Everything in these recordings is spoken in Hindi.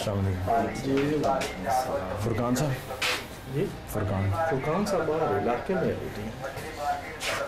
अस्सलाम वालेकुम। फुरकान साहब, जी फुरकान साहब बाहर इलाके में होती हैं,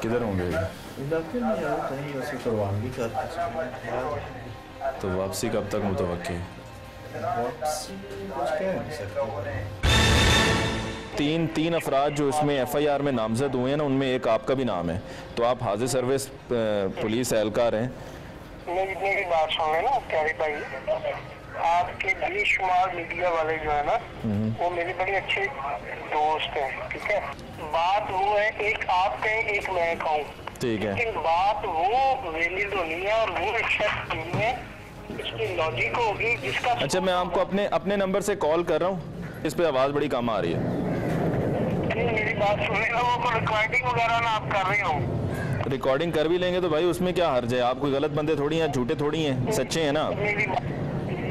किधर होंगे? इलाके में होते हैं, वैसे परवानगी करते तो वापसी कब तक मुतवक्की है? वापसी कुछ कह नहीं सकते। तीन अफराद जो इसमें FIR में नामजद हुए हैं ना, उनमें एक आपका भी नाम है। तो आप हाजिर सर्विस पुलिस एहलकार हैं। मेरी बात सुन लेना प्यारे भाई, आपके बेशुमार मीडिया वाले जो है ना, वो मेरे बड़े अच्छे दोस्त हैं, ठीक है। बात वो है, एक आप कहें एक मैं कहूँ, ठीक है, लेकिन बात वो वैलिड होनी है और वो एक्सेप्ट नहीं है, इसकी लॉजिक होगी जिसका। अच्छा, मैं आपको अपने नंबर से कॉल कर रहा हूँ, इस पे आवाज़ बड़ी कम आ रही है। मेरी बात सुन लेना, वो रिकॉर्डिंग वगैरह ना आप कर रहे हो। रिकॉर्डिंग कर भी लेंगे तो भाई उसमें क्या हर्ज है? आप कोई गलत बंदे थोड़ी हैं, झूठे थोड़ी हैं, सच्चे हैं ना। मेरी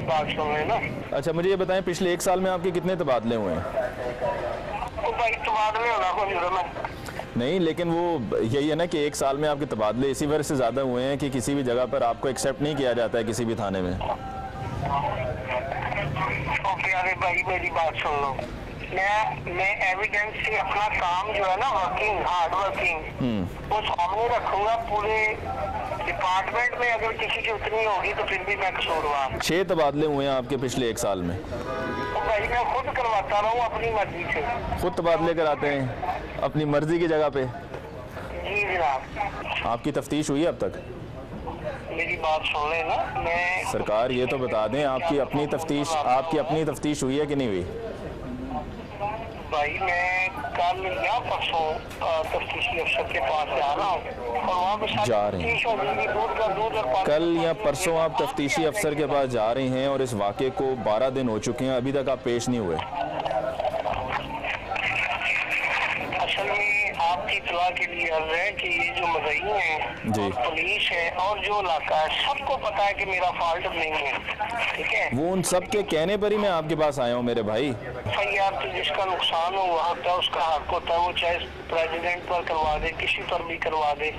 बात सुन लेना। अच्छा, मुझे ये बताएं, पिछले 1 साल में आपके कितने तबादले हुए हैं? वो भाई तबादले होना हो नहीं, लेकिन वो यही है ना कि 1 साल में आपके तबादले इसी वजह से ज़्यादा हुए हैं कि किसी भी जगह पर आपको एक्सेप्ट नहीं किया जाता है किसी भी थाने में। प्यारे भाई मेरी बात सुन लो, मैं एविडेंस से अपना काम जो है ना, वर्किंग हार्ड वर्किंग, वो सामने रखूंगा पूरे डिपार्टमेंट में। अगर किसी की उतनी होगी तो फिर भी मैं कसूरवार। 6 तबादले हुए हैं आपके पिछले 1 साल में। तो भाई मैं खुद करवाता रहा हूँ अपनी मर्जी से। खुद तबादले कराते हैं अपनी मर्जी की जगह पे? जी जनाब। आपकी तफ्तीश हुई है अब तक? मेरी बात सुन लेना, मैं सरकार ये तो बता दें, आपकी अपनी तफ्तीश हुई है कि नहीं हुई? भाई मैं कल या परसों तफ्तीशी अफसर के पास जा रहा हूँ और वहाँ पे जा रहे हैं। कल या परसों आप तफ्तीशी अफसर के पास जा रहे हैं और इस वाक़े को 12 दिन हो चुके हैं, अभी तक आप पेश नहीं हुए। असल में आपकी इत्तला के लिए अर्ज है कि ये जो मुज़य्यन है जी, पुलिस है और जो इलाका है, सबको पता है कि मेरा फॉल्ट नहीं है, ठीक है। वो उन सब के कहने पर ही मैं आपके पास आया हूँ मेरे भाई। FIR तो जिसका नुकसान हो वहाँ होता है, उसका हक होता है, वो चाहे प्रेसिडेंट पर करवा दे, किसी पर भी करवा दे।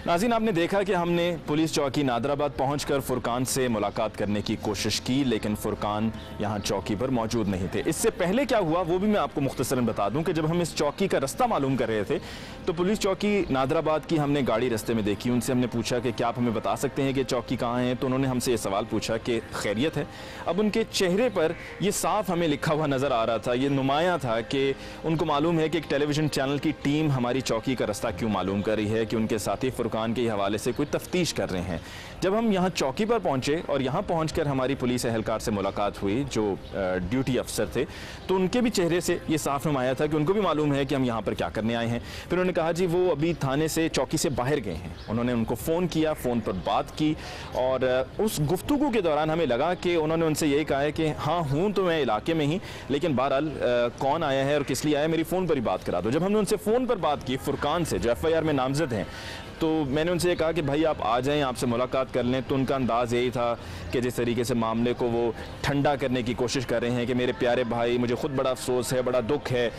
नाज़रीन, आपने देखा कि हमने पुलिस चौकी नादराबाद पहुंचकर फुरकान से मुलाकात करने की कोशिश की, लेकिन फुरकान यहां चौकी पर मौजूद नहीं थे। इससे पहले क्या हुआ वो भी मैं आपको मुख्तसरन बता दूं कि जब हम इस चौकी का रास्ता मालूम कर रहे थे तो पुलिस चौकी नादराबाद की हमने गाड़ी रास्ते में देखी। उनसे हमने पूछा कि क्या आप हमें बता सकते हैं कि चौकी कहाँ है? तो उन्होंने हमसे ये सवाल पूछा कि खैरियत है। अब उनके चेहरे पर यह साफ हमें लिखा हुआ नज़र आ रहा था, ये नुमाया था कि उनको मालूम है कि एक टेलीविज़न चैनल की टीम हमारी चौकी का रास्ता क्यों मालूम कर रही है, कि उनके साथी फुरकान के हवाले से कोई तफ्तीश कर रहे हैं। जब हम यहाँ चौकी पर पहुँचे और यहाँ पहुँचकर हमारी पुलिस एहलकार से मुलाकात हुई जो ड्यूटी अफसर थे, तो उनके भी चेहरे से ये साफ नुमाया था कि उनको भी मालूम है कि हम यहाँ पर क्या करने आए हैं। फिर उन्होंने कहा जी वो अभी थाने से चौकी से बाहर गए हैं। उन्होंने उनको फ़ोन किया, फ़ोन पर बात की और उस गुफ्तगू के दौरान हमें लगा कि उन्होंने उनसे यही कहा है कि हाँ हूँ तो मैं इलाके में ही, लेकिन बहरहाल कौन आया है और किस लिए आया है मेरी फ़ोन पर ही बात करा दो। जब हमने उनसे फ़ोन पर बात की फुरकान से जो FIR में नामजद हैं, तो मैंने उनसे ये कहा कि भाई आप आ जाएं, आपसे मुलाकात कर लें। तो उनका अंदाज़ यही था कि जिस तरीके से मामले को वो ठंडा करने की कोशिश कर रहे हैं कि मेरे प्यारे भाई, मुझे ख़ुद बड़ा अफसोस है, बड़ा दुख है,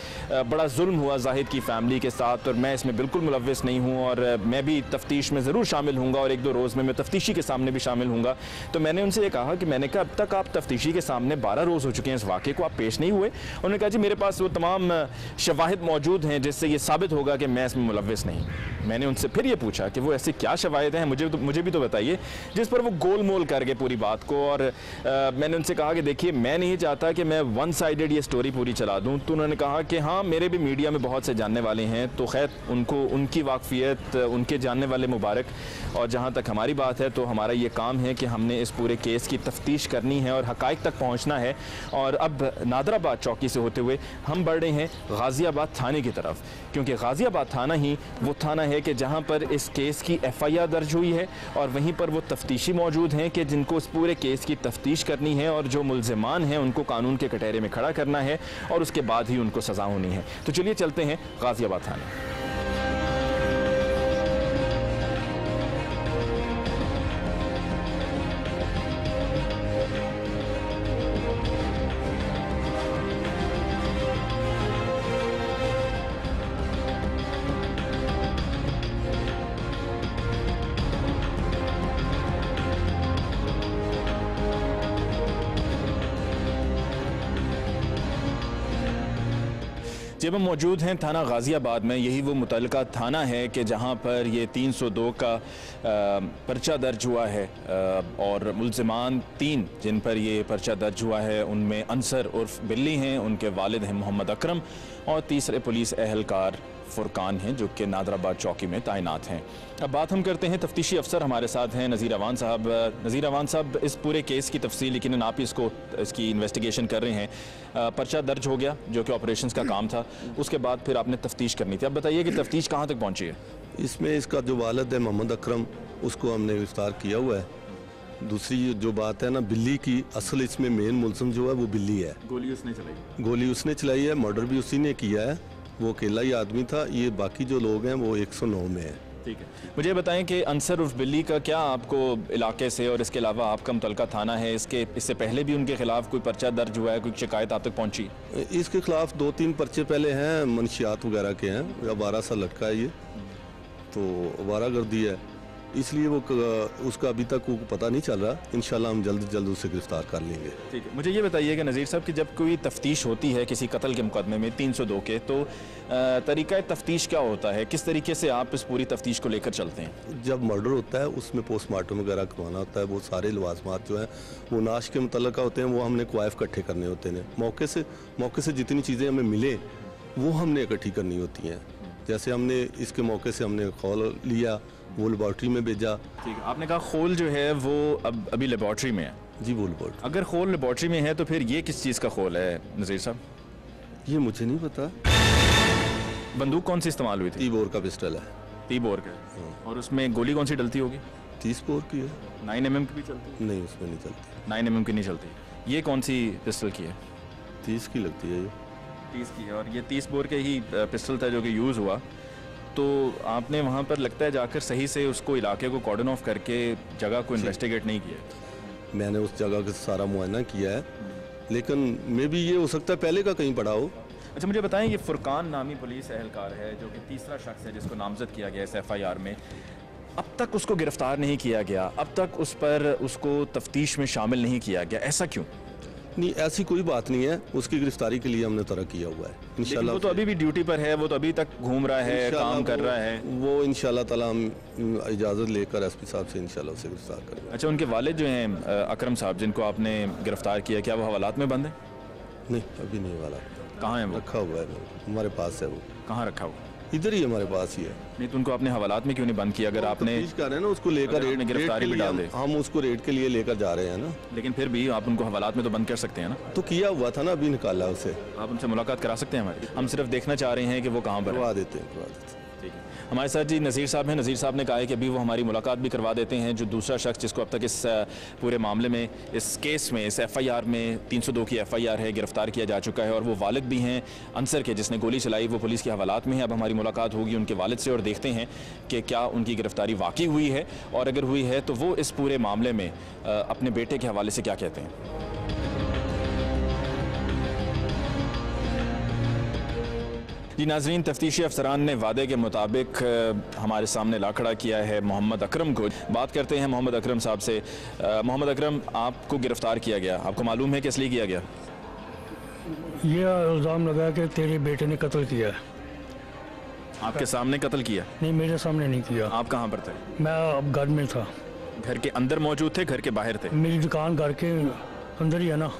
बड़ा जुल्म हुआ जाहिद की फ़ैमिली के साथ और मैं इसमें बिल्कुल मुलव्वस नहीं हूँ और मैं भी तफ्तीश में ज़रूर शामिल हूँगा और 1-2 रोज़ में मैं तफ्तीशी के सामने भी शामिल हूँगा। तो मैंने उनसे ये कहा कि मैंने कहा अब तक आप तफ्तीशी के सामने 12 रोज़ हो चुके हैं, इस वाक़े को आप पेश नहीं हुए। उन्होंने कहा जी मेरे पास वो तमाम शवाहिद मौजूद हैं जिससे ये साबित होगा कि मैं इसमें मुलव्वस नहीं। मैंने उनसे फिर ये पूछा कि वो ऐसे क्या शवाहिद हैं, मुझे भी तो बताइए, जिस पर वो गोल मोल कर गए पूरी बात को। और मैंने उनसे कहा कि देखिए मैं नहीं चाहता कि मैं वन साइडेड ये स्टोरी पूरी चला दूं। तो उन्होंने कहा कि हाँ मेरे भी मीडिया में बहुत से जानने वाले हैं, तो खैर उनको उनकी वाकफियत, उनके जानने वाले मुबारक। और जहाँ तक हमारी बात है तो हमारा ये काम है कि हमने इस पूरे केस की तफ्तीश करनी है और हक़ाइक़ तक पहुँचना है। और अब नादराबाद चौकी से होते हुए हम बढ़ रहे हैं गाज़ियाबाद थाने की तरफ, क्योंकि गाज़ियाबाद थाना ही वो थाना है कि जहाँ पर इस केस की FIR दर्ज हुई है और वहीं पर वो तफ्तीशी मौजूद हैं कि जिनको इस पूरे केस की तफ्तीश करनी है और जो मुल्ज़िमान हैं उनको कानून के कटहरे में खड़ा करना है और उसके बाद ही उनको सज़ा होनी है। तो चलिए चलते हैं गाज़ियाबाद थाने। जब हम मौजूद हैं थाना गाज़ियाबाद में, यही वो मुतल्लिका थाना है कि जहां पर ये 302 का पर्चा दर्ज हुआ है और मुल्ज़िमान 3 जिन पर ये पर्चा दर्ज हुआ है उनमें अंसर उर्फ बिल्ली हैं, उनके वालिद हैं मोहम्मद अकरम और तीसरे पुलिस एहलकार फुरकान हैं जो कि नादराबाद चौकी में तैनात हैं। अब बात हम करते हैं तफ्तीशी अफसर हमारे साथ हैं नज़ीर अवान साहब। नज़ीर अवान साहब, इस पूरे केस की तफसील लेकिन आप इसकी इन्वेस्टिगेशन कर रहे हैं। पर्चा दर्ज हो गया जो कि ऑपरेशंस का काम था, उसके बाद फिर आपने तफ्तीश करनी थी। अब बताइए कि तफ्तीश कहाँ तक पहुँची है? इसमें इसका जो वालिद है मोहम्मद अकरम, उसको हमने गिरफ्तार किया हुआ है। दूसरी जो बात है ना बिल्ली की, असल इसमें मेन मुलज़िम जो है वो बिल्ली है। गोली उसने चलाई? गोली उसने चलाई है, मर्डर भी उसी ने किया है, वो अकेला ही आदमी था। ये बाकी जो लोग हैं वो 109 में है। ठीक है, मुझे बताएं कि अंसर उर्फ बिल्ली का क्या आपको इलाके से और इसके अलावा आपका मुतल्लिका थाना है, इससे पहले भी उनके खिलाफ कोई पर्चा दर्ज हुआ है, कोई शिकायत आप तक पहुंची? इसके खिलाफ 2-3 पर्चे पहले हैं, मनशियात वगैरह के हैं। 12 सा लड़का है ये, तो आवारागर्दी है, इसलिए वो उसका अभी तक वो पता नहीं चल रहा। इंशाल्लाह हम जल्द जल्द उसे गिरफ्तार कर लेंगे। ठीक है, मुझे ये बताइए कि नज़ीर साहब कि जब कोई तफ्तीश होती है किसी कत्ल के मुकदमे में 302 के, तो तरीक़ा तफ्तीश क्या होता है, किस तरीके से आप इस पूरी तफ्तीश को लेकर चलते हैं? जब मर्डर होता है उसमें पोस्टमार्टम वगैरह करवाना होता है, वो सारे लवाजमात जो हैं वो नाश के मुतल्लिका होते हैं, वो हमने क्वाइफ इकट्ठे करने होते हैं। मौके से जितनी चीज़ें हमें मिले वो हमने इकट्ठी करनी होती हैं। जैसे हमने इसके मौके से हमने खोल लिया, वो लेबॉर्ट्री में भेजा। ठीक है, आपने कहा खोल जो है वो अभी लेबॉर्ट्री में है? जी वो लेबॉर्ट्री। अगर खोल लेबॉर्ट्री में है तो फिर ये किस चीज़ का खोल है नज़ीर साहब? ये मुझे नहीं पता। बंदूक कौन सी इस्तेमाल हुई थी? 30 बोर का पिस्टल है। 30 बोर का? और उसमें गोली कौन सी डलती होगी? 30 बोर की है। 9mm की भी चलती है? नहीं, उसमें नहीं चलती। 9mm की नहीं चलती। ये कौन सी पिस्टल की है? 30 की लगती है ये। 30 की है, और ये 30 बोर के ही पिस्टल था जो कि यूज़ हुआ। तो आपने वहाँ पर लगता है जाकर सही से उसको इलाके को कॉर्डन ऑफ करके जगह को इन्वेस्टिगेट नहीं किया? मैंने उस जगह का सारा मुआयना किया है, लेकिन मे भी ये हो सकता है पहले का कहीं पड़ा हो। अच्छा, मुझे बताएं, ये फुरकान नामी पुलिस एहलकार है जो कि तीसरा शख्स है जिसको नामजद किया गया है FIR में, अब तक उसको गिरफ्तार नहीं किया गया, अब तक उसको तफ्तीश में शामिल नहीं किया गया, ऐसा क्यों? नहीं, ऐसी कोई बात नहीं है। उसकी गिरफ्तारी के लिए हमने तरह किया हुआ है। इंशाल्लाह वो तो अभी भी ड्यूटी पर है, वो तो अभी तक घूम रहा है, काम कर रहा है। वो इंशाल्लाह ताला हम इजाज़त लेकर SP साहब से इंशाल्लाह उसे गिरफ्तार करेंगे। अच्छा, उनके वालिद जो हैं अकरम साहब जिनको आपने गिरफ्तार किया, क्या वो हवालात में बंद है? नहीं, अभी नहीं वाला। कहाँ है वो? रखा हुआ है, हमारे पास है वो। कहाँ रखा हुआ? इधर ही हमारे पास ही है। नहीं तो उनको अपने हवालात में क्यों नहीं बंद किया? अगर आपने कर रहे हैं ना उसको लेकर रेड गिरफ्तारी भी डाल दे, हम उसको रेड के लिए लेकर जा रहे हैं ना। लेकिन फिर भी आप उनको हवालात में तो बंद कर सकते हैं ना? तो किया हुआ था ना, अभी निकाला उसे। आप उनसे मुलाकात करा सकते हैं हमारी? हम सिर्फ देखना चाह रहे हैं कि वो कहाँ पर है। करवा देते हैं। ठीक है, हमारे साथ जी नज़ीर साहब हैं। नज़ीर साहब ने कहा है कि अभी वो हमारी मुलाकात भी करवा देते हैं। जो दूसरा शख्स जिसको अब तक इस पूरे मामले में, इस केस में, इस FIR में 302 की FIR है, गिरफ्तार किया जा चुका है और वो वालिद भी हैं अंसर के जिसने गोली चलाई, वो पुलिस के हवालात में है। अब हमारी मुलाकात होगी उनके वालिद से और देखते हैं कि क्या उनकी गिरफ्तारी वाकई हुई है, और अगर हुई है तो वो इस पूरे मामले में अपने बेटे के हवाले से क्या कहते हैं। जी नाजरीन, तफ्तीशी अफसरान ने वादे के मुताबिक हमारे सामने ला खड़ा किया है मोहम्मद अकरम को। बात करते हैं मोहम्मद अकरम साहब से। मोहम्मद अकरम, आपको गिरफ्तार किया गया, आपको मालूम है किस लिए किया गया? ये इल्ज़ाम लगा कि तेरे बेटे ने कत्ल किया है। आपके सामने कत्ल किया? नहीं, मेरे सामने नहीं किया। आप कहाँ पर थे? मैं अब घर में था। घर के अंदर मौजूद थे, घर के बाहर थे? मेरी दुकान घर के अंदर ही है ना,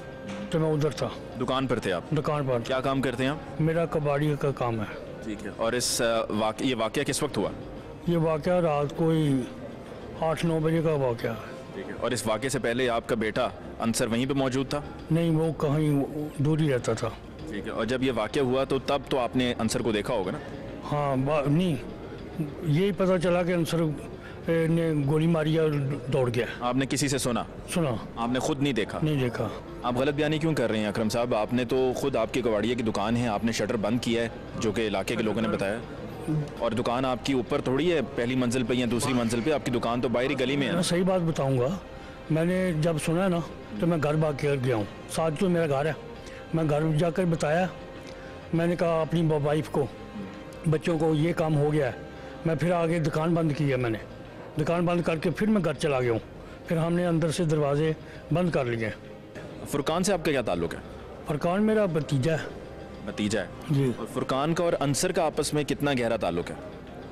तो मैं उधर था। दुकान पर थे आप? दुकान पर। क्या काम करते हैं आप? मेरा कबाड़ी का काम है। ठीक है, और इस ये वाक़या किस वक्त हुआ? ये वाक़या रात को 8-9 बजे का वाक़या है। ठीक है, और इस वाक़े से पहले आपका बेटा अंसर वहीं पे मौजूद था? नहीं, वो कहीं दूर ही रहता था। ठीक है, और जब ये वाक़या हुआ तो तब तो आपने अंसर को देखा होगा ना? हाँ, नहीं, यही पता चला कि अंसर ने गोली मारी और दौड़ गया। आपने किसी से सुना? आपने खुद नहीं देखा? नहीं देखा। आप गलत बयानी क्यों कर रहे हैं अकरम साहब? आपने तो खुद, आपकी कबाड़िया की दुकान है, आपने शटर बंद किया है जो कि इलाके के लोगों ने बताया, और दुकान आपकी ऊपर थोड़ी है, पहली मंजिल पे या दूसरी मंजिल पे, आपकी दुकान तो बाहरी गली में है। मैं सही बात बताऊंगा, मैंने जब सुना है ना तो मैं घर भाग के गया हूँ। साथ जो मेरा घर है, मैं घर जाकर बताया, मैंने कहा अपनी वाइफ को, बच्चों को ये काम हो गया है। मैं फिर आगे दुकान बंद की है, मैंने दुकान बंद करके फिर मैं घर चला गया हूँ। फिर हमने अंदर से दरवाजे बंद कर लिए। फुरकान से आपका क्या ताल्लुक है? फुरकान मेरा भतीजा है। भतीजा है जी। और फुरकान का और अंसर का आपस में कितना गहरा ताल्लुक है?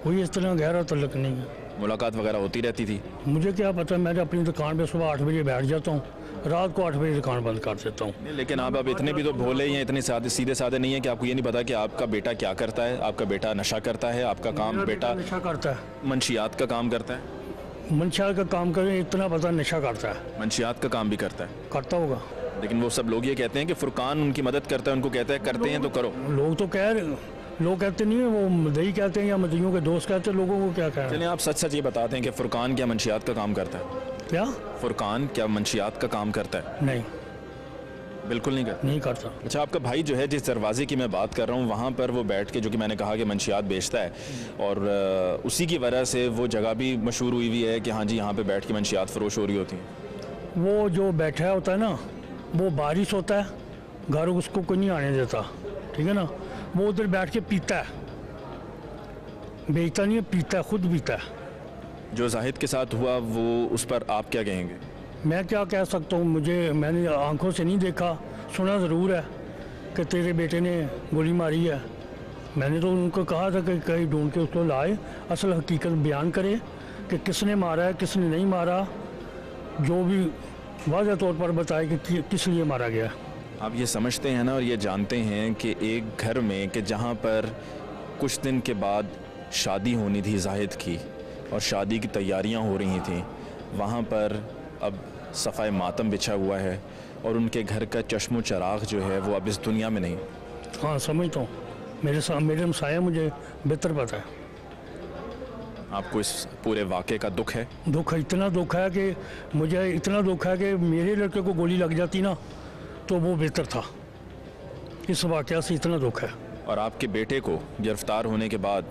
कोई इस तरह गहरा तल्लुक नहीं है। मुलाकात वगैरह होती रहती थी? मुझे क्या पता, मैं अपनी दुकान पे सुबह 8 बजे बैठ जाता हूँ, रात को 8 बजे दुकान बंद कर देता हूँ। नहीं, लेकिन आप अब इतने भी तो भोले हैं, इतने सीधे साधे नहीं है कि आपको ये नहीं पता कि आपका बेटा क्या करता है? आपका बेटा नशा करता है, आपका काम बेटा नशा करता है, मंशियात का काम करता है? मंशियात का काम करे इतना पता, नशा करता है, मंशियात का काम भी करता है, करता होगा। लेकिन वो सब लोग ये कहते हैं कि फुरकान उनकी मदद करता है, उनको कहता है करते हैं तो करो। लोग तो कह रहे, लोग कहते नहीं है, वो मदई कहते हैं या मदइयों के दोस्त कहते हैं, लोगों को क्या कह रहे हैं। चलिए आप सच सच ये बताते हैं कि फुरकान क्या मंशियात का काम करता है? क्या? फुरकान क्या मंशियात का काम करता है? नहीं, बिल्कुल नहीं करता। नहीं करता। अच्छा, आपका भाई जो है, जिस दरवाजे की मैं बात कर रहा हूँ, वहाँ पर वो बैठ के, जो कि मैंने कहा कि मंशियात बेचता है, और उसी की वजह से वो जगह भी मशहूर हुई हुई है कि हाँ जी यहाँ पे बैठ के मंशियात फरोश हो रही होती हैं। वो जो बैठा होता है ना, वो बारिश होता है, घर उसको कोई नहीं आने देता, ठीक है ना। वो उधर बैठ के पीता है, बेचता नहीं है, पीता है, खुद पीता है। जो जाहिद के साथ हुआ वो, उस पर आप क्या कहेंगे? मैं क्या कह सकता हूँ, मैंने आंखों से नहीं देखा, सुना ज़रूर है कि तेरे बेटे ने गोली मारी है। मैंने तो उनको कहा था कि कहीं ढूंढ के उसको लाए, असल हकीकत बयान करे कि किसने मारा है, किसने नहीं मारा, जो भी वाज़ह तौर पर बताए कि किस लिए मारा गया। आप ये समझते हैं ना और ये जानते हैं कि एक घर में, कि जहाँ पर कुछ दिन के बाद शादी होनी थी जाहिद की और शादी की तैयारियाँ हो रही थी, वहाँ पर अब सफ़ाए मातम बिछा हुआ है और उनके घर का चश्मो चराग जो है वो अब इस दुनिया में नहीं। हाँ, समझता हूँ, मेरे हमसाया मुझे बेहतर पता है। आपको इस पूरे वाक़े का दुख है? दुख, इतना दुख है कि मुझे इतना दुख है कि मेरे लड़के को गोली लग जाती ना तो वो बेहतर था। इस वाक़े से इतना दुख है। और आपके बेटे को गिरफ्तार होने के बाद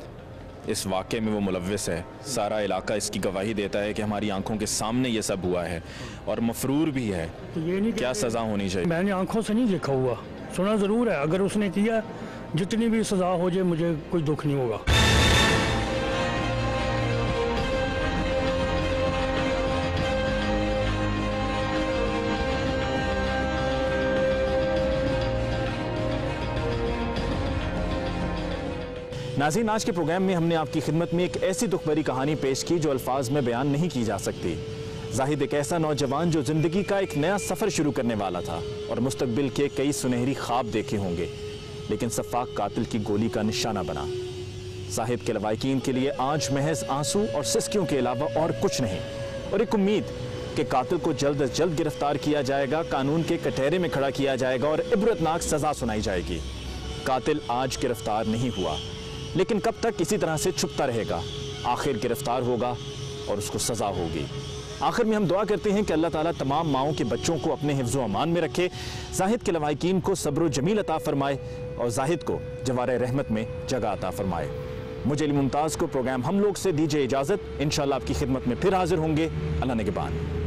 इस वाक़े में वो मुलव्विस है, सारा इलाका इसकी गवाही देता है कि हमारी आंखों के सामने ये सब हुआ है और मफरूर भी है, तो ये नहीं, क्या सज़ा होनी चाहिए? मैंने आंखों से नहीं देखा हुआ, सुना ज़रूर है। अगर उसने किया, जितनी भी सज़ा हो जाए, मुझे कोई दुख नहीं होगा। नाज़रीन, आज के प्रोग्राम में हमने आपकी खिदमत में एक ऐसी दुख भरी कहानी पेश की जो अल्फाज में बयान नहीं की जा सकती। जाहिद एक ऐसा नौजवान जो ज़िंदगी का एक नया सफ़र शुरू करने वाला था और मुस्तकबिल के कई सुनहरी ख्वाब देखे होंगे, लेकिन सफ़ाक कातिल की गोली का निशाना बना। जाहिद के लवाकिन के लिए आज महज आंसू और सिसकियों के अलावा और कुछ नहीं, और एक उम्मीद कि कातिल को जल्द अज जल्द गिरफ्तार किया जाएगा, कानून के कटहरे में खड़ा किया जाएगा और इबरतनाक सज़ा सुनाई जाएगी। कातिल आज गिरफ्तार नहीं हुआ, लेकिन कब तक इसी तरह से छुपता रहेगा? आखिर गिरफ्तार होगा और उसको सज़ा होगी। आखिर में हम दुआ करते हैं कि अल्लाह ताला तमाम माओं के बच्चों को अपने हिफ्ज़ व अमान में रखे, जाहिद के लवाकिन को सब्र जमील अता फरमाए और जाहिद को जवारे रहमत में जगह अता फरमाए। मुझे अली मुमताज़ को प्रोग्राम हम लोग से दीजिए इजाज़त। इंशाअल्लाह आपकी खिदमत में फिर हाजिर होंगे। अल्लाह निगहबान।